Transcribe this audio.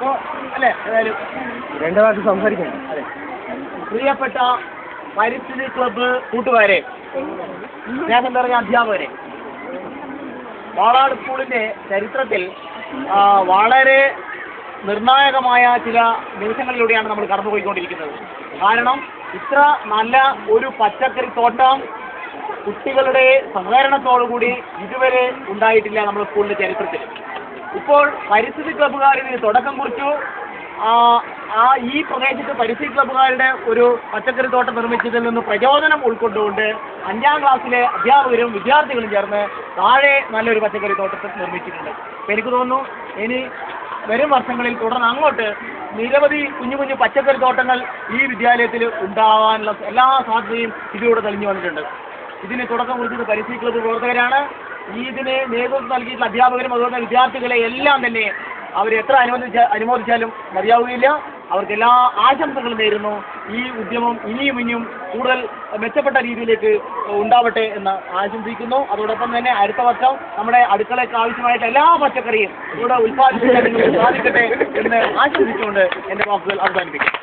അപ്പോൾ അല്ലേ ഏതായാലും രണ്ട് വാക്ക് സംസാരിക്കണം. അതെ, പ്രിയപ്പെട്ട പരിസ്ഥിതി ക്ലബ്ബ് കൂട്ടുകാരെ, സ്നേഹം നിറഞ്ഞ അധ്യാപകരെ, വാളാട് സ്കൂളിൻ്റെ ചരിത്രത്തിൽ വളരെ നിർണായകമായ ചില നിമിഷങ്ങളിലൂടെയാണ് നമ്മൾ കടന്നുപോയിക്കൊണ്ടിരിക്കുന്നത്. കാരണം ഇത്ര നല്ല ഒരു പച്ചക്കറി തോട്ടം കുട്ടികളുടെ സഹകരണത്തോടുകൂടി ഇതുവരെ ഉണ്ടായിട്ടില്ല നമ്മുടെ സ്കൂളിൻ്റെ ചരിത്രത്തിൽ. ഇപ്പോൾ പരിസ്ഥിതി ക്ലബ്ബുകാർ ഇതിന് തുടക്കം കുറിച്ചു. ഈ പ്രദേശത്ത് പരിസ്ഥിതി ക്ലബ്ബുകാരുടെ ഒരു പച്ചക്കറി തോട്ടം നിർമ്മിച്ചതിൽ നിന്ന് പ്രചോദനം ഉൾക്കൊണ്ടുകൊണ്ട് 5ാം ക്ലാസ്സിലെ അധ്യാപകരും വിദ്യാർത്ഥികളും ചേർന്ന് താഴെ നല്ലൊരു പച്ചക്കറി തോട്ടം നിർമ്മിച്ചിട്ടുണ്ട്. അപ്പോൾ എനിക്ക് തോന്നുന്നു ഇനി വരും വർഷങ്ങളിൽ തുടർന്ന് അങ്ങോട്ട് നിരവധി കുഞ്ഞു കുഞ്ഞു പച്ചക്കറി തോട്ടങ്ങൾ ഈ വിദ്യാലയത്തിൽ ഉണ്ടാകാനുള്ള എല്ലാ സാധ്യതയും ഇതിലൂടെ തെളിഞ്ഞു വന്നിട്ടുണ്ട്. ഇതിന് തുടക്കം കുറിച്ചത് പരിസ്ഥിതി ക്ലബ്ബ് പ്രവർത്തകരാണ്. ഇതിന് നേതൃത്വം നൽകിയിട്ടുള്ള അധ്യാപകരും അതുപോലെ വിദ്യാർത്ഥികളെ എല്ലാം തന്നെ അവർ എത്ര അനുമോദിച്ചാലും മതിയാവുകയില്ല. അവർക്ക് എല്ലാ ആശംസകളും നേരുന്നു. ഈ ഉദ്യമം ഇനിയും കൂടുതൽ മെച്ചപ്പെട്ട രീതിയിലേക്ക് ഉണ്ടാവട്ടെ എന്ന് ആശംസിക്കുന്നു. അതോടൊപ്പം തന്നെ അടുത്ത വർഷം നമ്മുടെ അടുക്കളയ്ക്ക് ആവശ്യമായിട്ട് എല്ലാ പച്ചക്കറിയും ഇവിടെ ഉൽപ്പാദിപ്പിക്കാൻ നിങ്ങൾക്ക് സാധിക്കട്ടെ എന്ന് ആശംസിച്ചുകൊണ്ട് എൻ്റെ വാക്കുകൾ അവസാനിപ്പിക്കും.